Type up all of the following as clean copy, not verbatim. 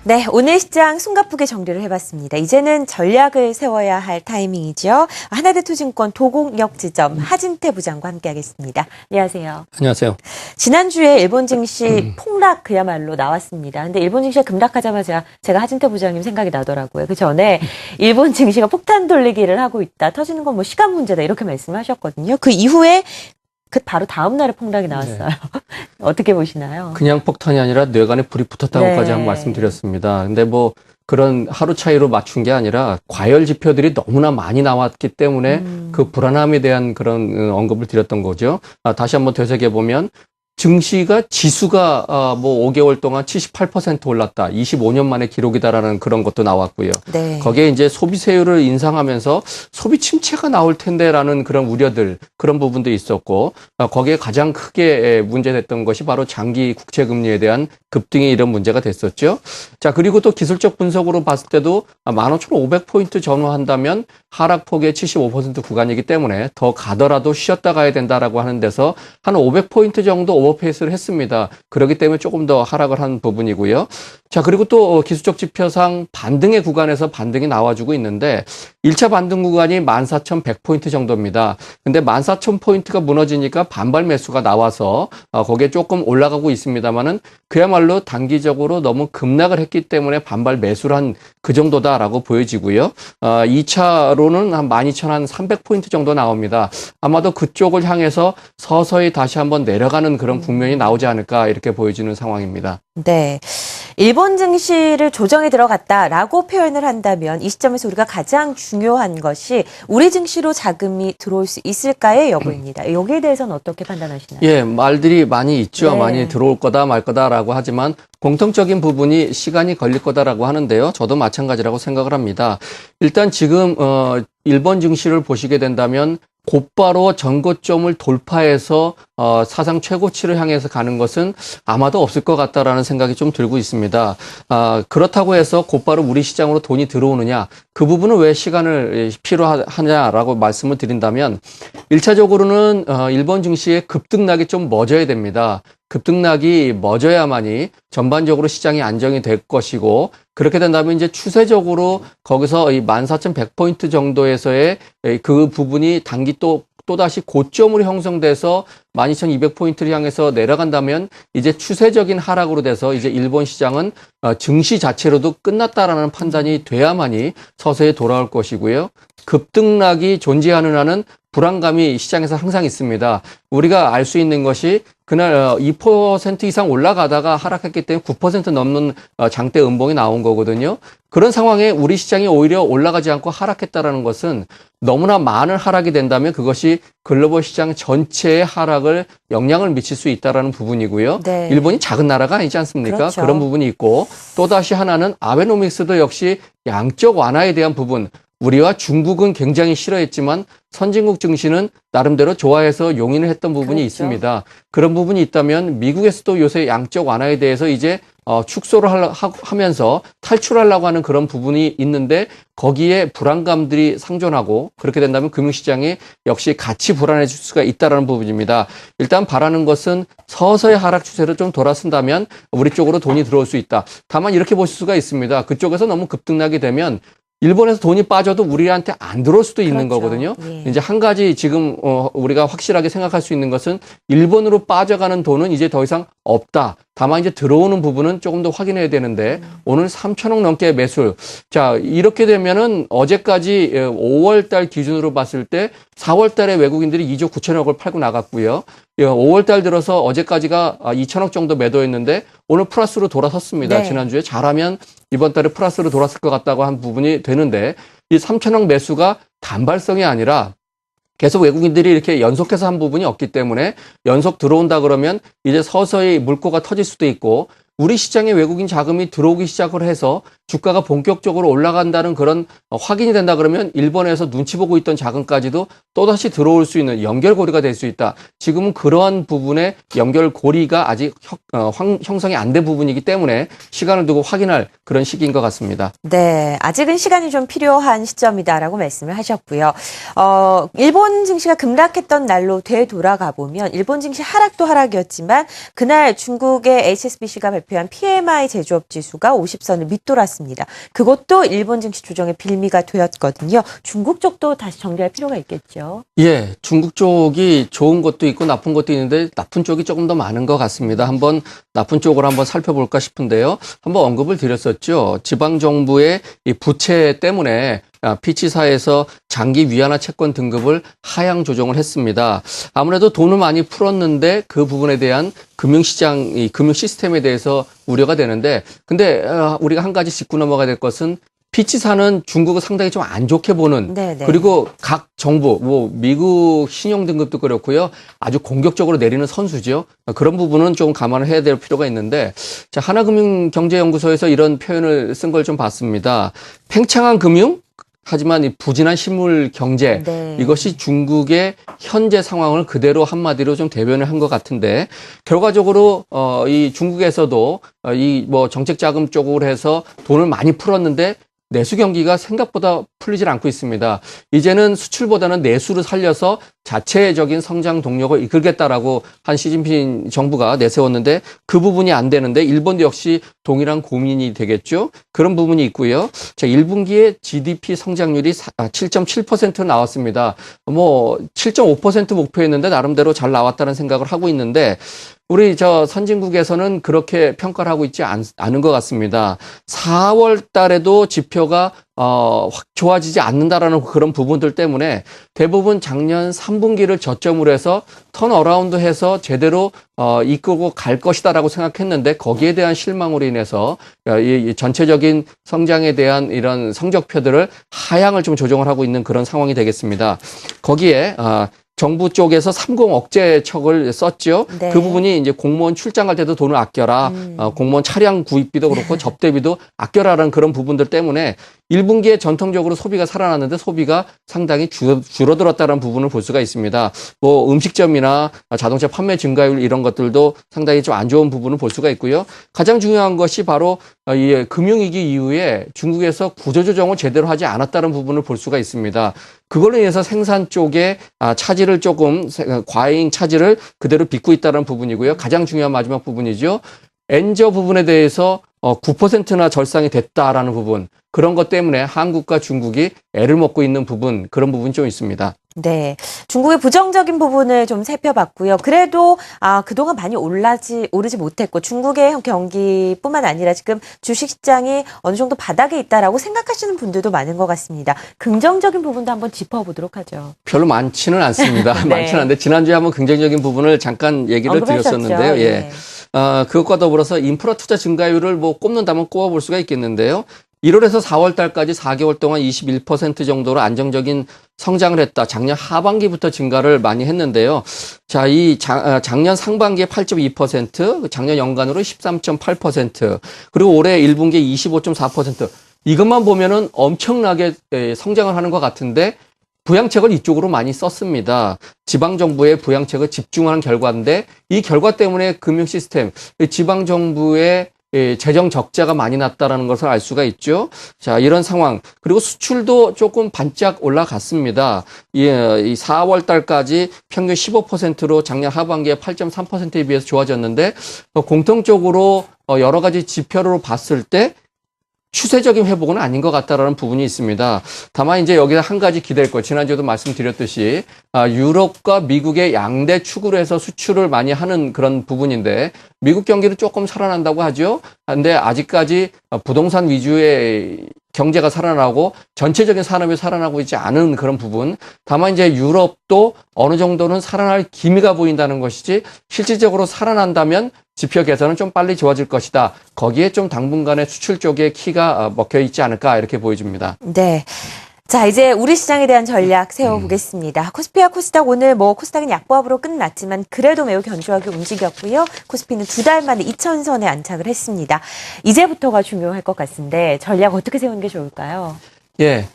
네, 오늘 시장 숨가쁘게 정리를 해봤습니다. 이제는 전략을 세워야 할 타이밍이죠. 하나대투증권 도곡역지점 하진태 부장과 함께하겠습니다. 안녕하세요. 안녕하세요. 지난주에 일본 증시 폭락 그야말로 나왔습니다. 근데 일본 증시가 급락하자마자 제가 하진태 부장님 생각이 나더라고요. 그 전에 일본 증시가 폭탄 돌리기를 하고 있다. 터지는 건 뭐 시간 문제다. 이렇게 말씀하셨거든요. 그 이후에 바로 다음 날에 폭락이 나왔어요. 네. 어떻게 보시나요? 그냥 폭탄이 아니라 뇌관에 불이 붙었다고까지 한번 말씀드렸습니다. 근데 뭐 그런 하루 차이로 맞춘 게 아니라 과열 지표들이 너무나 많이 나왔기 때문에 그 불안함에 대한 그런 언급을 드렸던 거죠. 다시 한번 되새겨보면 증시가 지수가 뭐 5개월 동안 78% 올랐다. 25년 만의 기록이다라는 그런 것도 나왔고요. 네. 거기에 이제 소비세율을 인상하면서 소비 침체가 나올 텐데라는 그런 우려들, 그런 부분도 있었고, 거기에 가장 크게 문제됐던 것이 바로 장기 국채금리에 대한 급등이 이런 문제가 됐었죠. 자, 그리고 또 기술적 분석으로 봤을 때도 15,500포인트 전후한다면 하락폭의 75% 구간이기 때문에 더 가더라도 쉬었다 가야 된다라고 하는 데서 한 500포인트 정도 오버페이스를 했습니다. 그렇기 때문에 조금 더 하락을 한 부분이고요. 자, 그리고 또 기술적 지표상 반등의 구간에서 반등이 나와주고 있는데 1차 반등 구간이 14,100포인트 정도입니다. 근데 14,000포인트가 무너지니까 반발 매수가 나와서 거기에 조금 올라가고 있습니다만은 그야말로 단기적으로 너무 급락을 했기 때문에 반발 매수를 한 그 정도다라고 보여지고요. 2차로는 한 12,300포인트 정도 나옵니다. 아마도 그쪽을 향해서 서서히 다시 한번 내려가는 그런 국면이 나오지 않을까 이렇게 보여지는 상황입니다. 네. 일본 증시를 조정에 들어갔다라고 표현을 한다면 이 시점에서 우리가 가장 중요한 것이 우리 증시로 자금이 들어올 수 있을까의 여부입니다. 여기에 대해서는 어떻게 판단하시나요? 예, 말들이 많이 있죠. 네. 많이 들어올 거다 말 거다라고 하지만 공통적인 부분이 시간이 걸릴 거다라고 하는데요. 저도 마찬가지라고 생각을 합니다. 일단 지금 일본 증시를 보시게 된다면 곧바로 전고점을 돌파해서 사상 최고치를 향해서 가는 것은 아마도 없을 것 같다라는 생각이 좀 들고 있습니다. 그렇다고 해서 곧바로 우리 시장으로 돈이 들어오느냐, 그 부분은 왜 시간을 필요하냐라고 말씀을 드린다면 1차적으로는 일본 증시의 급등락이 좀 멎어야 됩니다. 급등락이 멎어야만이 전반적으로 시장이 안정이 될 것이고, 그렇게 된다면 이제 추세적으로 거기서 이 14,100포인트 정도에서의 그 부분이 단기 또다시 고점으로 형성돼서 12,200포인트를 향해서 내려간다면 이제 추세적인 하락으로 돼서 이제 일본 시장은 증시 자체로도 끝났다라는 판단이 돼야만이 서서히 돌아올 것이고요. 급등락이 존재하는 한은 불안감이 시장에서 항상 있습니다. 우리가 알 수 있는 것이 그날 2% 이상 올라가다가 하락했기 때문에 9% 넘는 장대 음봉이 나온 거거든요. 그런 상황에 우리 시장이 오히려 올라가지 않고 하락했다라는 것은 너무나 많은 하락이 된다면 그것이 글로벌 시장 전체의 하락을 영향을 미칠 수 있다라는 부분이고요. 네. 일본이 작은 나라가 아니지 않습니까? 그렇죠. 그런 부분이 있고 또다시 하나는 아베노믹스도 역시 양적 완화에 대한 부분, 우리와 중국은 굉장히 싫어했지만 선진국 증시는 나름대로 좋아해서 용인을 했던 부분이 그렇죠. 있습니다. 그런 부분이 있다면 미국에서도 요새 양적 완화에 대해서 이제 축소를 하면서 탈출하려고 하는 그런 부분이 있는데 거기에 불안감들이 상존하고 그렇게 된다면 금융시장이 역시 같이 불안해질 수가 있다는 부분입니다. 일단 바라는 것은 서서히 하락 추세로 좀 돌아선다면 우리 쪽으로 돈이 들어올 수 있다. 다만 이렇게 보실 수가 있습니다. 그쪽에서 너무 급등나게 되면 일본에서 돈이 빠져도 우리한테 안 들어올 수도 있는 그렇죠. 거거든요. 예. 이제 한 가지 지금 우리가 확실하게 생각할 수 있는 것은 일본으로 빠져가는 돈은 이제 더 이상 없다. 다만 이제 들어오는 부분은 조금 더 확인해야 되는데 오늘 3천억 넘게 매수. 자, 이렇게 되면은 어제까지 5월 달 기준으로 봤을 때 4월 달에 외국인들이 2조 9천억을 팔고 나갔고요. 5월 달 들어서 어제까지가 2천억 정도 매도했는데 오늘 플러스로 돌아섰습니다. 네. 지난주에 잘하면 이번 달에 플러스로 돌았을 것 같다고 한 부분이 되는데 이 3천억 매수가 단발성이 아니라 계속 외국인들이 이렇게 연속해서 한 부분이 없기 때문에 연속 들어온다 그러면 이제 서서히 물꼬가 터질 수도 있고 우리 시장에 외국인 자금이 들어오기 시작을 해서 주가가 본격적으로 올라간다는 그런 확인이 된다 그러면 일본에서 눈치 보고 있던 자금까지도 또다시 들어올 수 있는 연결고리가 될 수 있다. 지금은 그러한 부분의 연결고리가 아직 형성이 안 된 부분이기 때문에 시간을 두고 확인할 그런 시기인 것 같습니다. 네, 아직은 시간이 좀 필요한 시점이다라고 말씀을 하셨고요. 일본 증시가 급락했던 날로 되돌아가 보면 일본 증시 하락도 하락이었지만 그날 중국의 HSBC가 발표한 발표한 PMI 제조업 지수가 50선을 밑돌았습니다. 그것도 일본 증시 조정의 빌미가 되었거든요. 중국 쪽도 다시 정리할 필요가 있겠죠. 예, 중국 쪽이 좋은 것도 있고 나쁜 것도 있는데 나쁜 쪽이 조금 더 많은 것 같습니다. 한번 나쁜 쪽으로 한번 살펴볼까 싶은데요. 한번 언급을 드렸었죠. 지방정부의 이 부채 때문에 피치사에서 장기 위안화 채권 등급을 하향 조정을 했습니다. 아무래도 돈을 많이 풀었는데 그 부분에 대한 금융시장, 이 금융 시스템에 대해서 우려가 되는데, 근데 우리가 한 가지 짚고 넘어가야 될 것은 피치사는 중국을 상당히 좀 안 좋게 보는, 네네. 그리고 각 정부, 뭐 미국 신용 등급도 그렇고요, 아주 공격적으로 내리는 선수죠. 그런 부분은 좀 감안을 해야 될 필요가 있는데, 자, 하나금융경제연구소에서 이런 표현을 쓴 걸 좀 봤습니다. 팽창한 금융, 하지만 이 부진한 실물 경제, 네. 이것이 중국의 현재 상황을 그대로 한마디로 좀 대변을 한 것 같은데, 결과적으로 이 중국에서도 이 뭐 정책 자금 쪽으로 해서 돈을 많이 풀었는데 내수 경기가 생각보다 풀리질 않고 있습니다. 이제는 수출보다는 내수를 살려서 자체적인 성장 동력을 이끌겠다라고 한 시진핑 정부가 내세웠는데 그 부분이 안 되는데 일본도 역시 동일한 고민이 되겠죠. 그런 부분이 있고요. 자, 1분기에 GDP 성장률이 7.7% 나왔습니다. 뭐 7.5% 목표였는데 나름대로 잘 나왔다는 생각을 하고 있는데 우리 저 선진국에서는 그렇게 평가를 하고 있지 않은 것 같습니다. 4월 달에도 지표가 확 좋아지지 않는다라는 그런 부분들 때문에 대부분 작년 3분기를 저점으로 해서 턴어라운드 해서 제대로 이끌고 갈 것이다라고 생각했는데 거기에 대한 실망으로 인해서 이 전체적인 성장에 대한 이런 성적표들을 하향을 좀 조정을 하고 있는 그런 상황이 되겠습니다. 거기에 정부 쪽에서 30 억제책을 썼죠. 네. 그 부분이 이제 공무원 출장 갈 때도 돈을 아껴라. 공무원 차량 구입비도 그렇고 접대비도 아껴라라는 그런 부분들 때문에 1분기에 전통적으로 소비가 살아났는데 소비가 상당히 줄어들었다는 부분을 볼 수가 있습니다. 뭐 음식점이나 자동차 판매 증가율 이런 것들도 상당히 좀 안 좋은 부분을 볼 수가 있고요. 가장 중요한 것이 바로 이 금융위기 이후에 중국에서 구조조정을 제대로 하지 않았다는 부분을 볼 수가 있습니다. 그걸로 인해서 생산 쪽에 차질을 조금 과잉 차질을 그대로 빚고 있다는 부분이고요. 가장 중요한 마지막 부분이죠. 엔저 부분에 대해서 9%나 절상이 됐다라는 부분. 그런 것 때문에 한국과 중국이 애를 먹고 있는 부분, 그런 부분이 좀 있습니다. 네. 중국의 부정적인 부분을 좀 살펴봤고요. 그래도 그동안 많이 오르지 못했고 중국의 경기뿐만 아니라 지금 주식시장이 어느 정도 바닥에 있다라고 생각하시는 분들도 많은 것 같습니다. 긍정적인 부분도 한번 짚어보도록 하죠. 별로 많지는 않습니다. 네. 많지는 않은데 지난주에 한번 긍정적인 부분을 잠깐 얘기를 언급하셨죠. 드렸었는데요. 예. 네. 그것과 더불어서 인프라 투자 증가율을 뭐 꼽는다면 꼽아볼 수가 있겠는데요. 1월에서 4월 달까지 4개월 동안 21% 정도로 안정적인 성장을 했다. 작년 하반기부터 증가를 많이 했는데요. 자, 이 작년 상반기에 8.2%, 작년 연간으로 13.8%, 그리고 올해 1분기에 25.4%. 이것만 보면은 엄청나게 성장을 하는 것 같은데 부양책을 이쪽으로 많이 썼습니다. 지방정부의 부양책을 집중한 결과인데 이 결과 때문에 금융 시스템, 지방정부의 재정 적자가 많이 났다라는 것을 알 수가 있죠. 자, 이런 상황. 그리고 수출도 조금 반짝 올라갔습니다. 이 4월 달까지 평균 15%로 작년 하반기에 8.3%에 비해서 좋아졌는데 공통적으로 여러 가지 지표로 봤을 때 추세적인 회복은 아닌 것 같다라는 부분이 있습니다. 다만 이제 여기서 한 가지 기댈 거, 지난주에도 말씀드렸듯이 유럽과 미국의 양대 축으로 해서 수출을 많이 하는 그런 부분인데 미국 경기는 조금 살아난다고 하죠. 근데 아직까지 부동산 위주의 경제가 살아나고 전체적인 산업이 살아나고 있지 않은 그런 부분. 다만 이제 유럽도 어느 정도는 살아날 기미가 보인다는 것이지 실질적으로 살아난다면 지표 개선은 좀 빨리 좋아질 것이다. 거기에 좀 당분간의 수출 쪽에 키가 먹혀 있지 않을까 이렇게 보여집니다. 네. 자, 이제 우리 시장에 대한 전략 세워보겠습니다. 코스피와 코스닥 오늘 코스닥은 약보합으로 끝났지만 그래도 매우 견조하게 움직였고요. 코스피는 2달 만에 2,000선에 안착을 했습니다. 이제부터가 중요할 것 같은데 전략 어떻게 세우는 게 좋을까요? 예,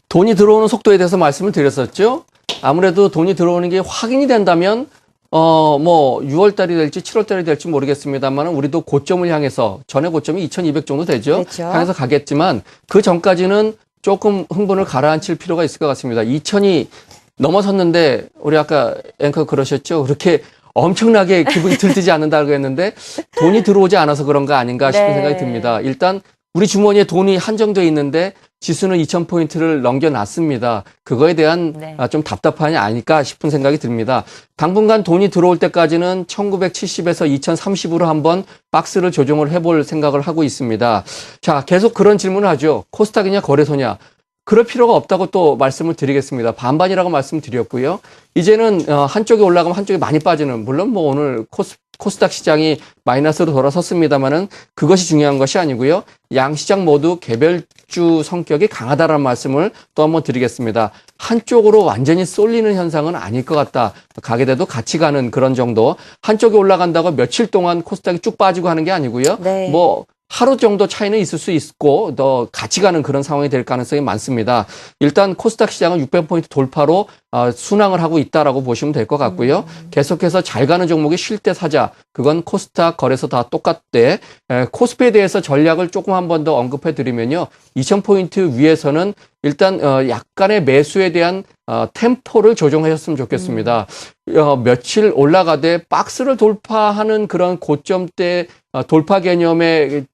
돈이 들어오는 속도에 대해서 말씀을 드렸었죠. 아무래도 돈이 들어오는 게 확인이 된다면 뭐 6월 달이 될지 7월 달이 될지 모르겠습니다만 우리도 고점을 향해서 전에 고점이 2,200 정도 되죠. 그렇죠. 향해서 가겠지만 그 전까지는 조금 흥분을 가라앉힐 필요가 있을 것 같습니다. 2,000이 넘어섰는데 우리 아까 앵커 그러셨죠. 그렇게 엄청나게 기분이 들뜨지 않는다고 했는데 돈이 들어오지 않아서 그런 거 아닌가 싶은 네. 생각이 듭니다. 일단 우리 주머니에 돈이 한정돼 있는데 지수는 2000포인트를 넘겨놨습니다. 그거에 대한 네. 좀 답답함이 아닐까 싶은 생각이 듭니다. 당분간 돈이 들어올 때까지는 1970에서 2030으로 한번 박스를 조정을 해볼 생각을 하고 있습니다. 자, 계속 그런 질문을 하죠. 코스닥이냐 거래소냐. 그럴 필요가 없다고 또 말씀을 드리겠습니다. 반반이라고 말씀드렸고요. 이제는 한쪽이 올라가면 한쪽이 많이 빠지는, 물론 뭐 오늘 코스닥 시장이 마이너스로 돌아섰습니다만은 그것이 중요한 것이 아니고요. 양 시장 모두 개별주 성격이 강하다라는 말씀을 또 한번 드리겠습니다. 한쪽으로 완전히 쏠리는 현상은 아닐 것 같다. 가게대도 같이 가는 그런 정도. 한쪽이 올라간다고 며칠 동안 코스닥이 쭉 빠지고 하는 게 아니고요. 네. 뭐 하루 정도 차이는 있을 수 있고 더 같이 가는 그런 상황이 될 가능성이 많습니다. 일단 코스닥 시장은 600포인트 돌파로 순항을 하고 있다라고 보시면 될 것 같고요. 계속해서 잘 가는 종목이 쉴 때 사자. 그건 코스닥 거래소 다 똑같대. 코스피에 대해서 전략을 조금 한 번 더 언급해 드리면요. 2000포인트 위에서는 일단 약간의 매수에 대한 템포를 조정하셨으면 좋겠습니다. 며칠 올라가되 박스를 돌파하는 그런 고점대 돌파 개념의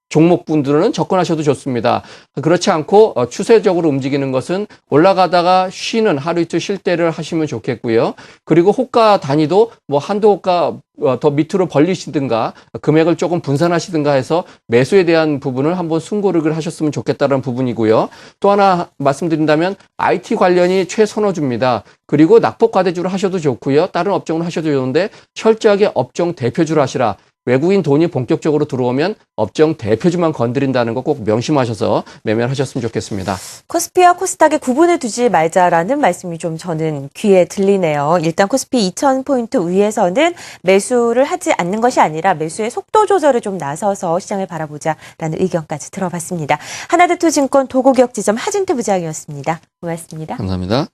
종목분들은 접근하셔도 좋습니다. 그렇지 않고 추세적으로 움직이는 것은 올라가다가 쉬는 하루 이틀 쉴 때를 하시면 좋겠고요. 그리고 호가 단위도 뭐 한도 호가 더 밑으로 벌리시든가 금액을 조금 분산하시든가 해서 매수에 대한 부분을 한번 숨고르기를 하셨으면 좋겠다는 부분이고요. 또 하나 말씀드린다면 IT 관련이 최선호주입니다. 그리고 낙폭과대주를 하셔도 좋고요. 다른 업종을 하셔도 좋은데 철저하게 업종 대표주를 하시라. 외국인 돈이 본격적으로 들어오면 업종 대표주만 건드린다는 거 꼭 명심하셔서 매매를 하셨으면 좋겠습니다. 코스피와 코스닥에 구분을 두지 말자라는 말씀이 좀 저는 귀에 들리네요. 일단 코스피 2000포인트 위에서는 매수를 하지 않는 것이 아니라 매수의 속도 조절에 좀 나서서 시장을 바라보자라는 의견까지 들어봤습니다. 하나대투증권 도곡역 지점 하진태 부장이었습니다. 고맙습니다. 감사합니다.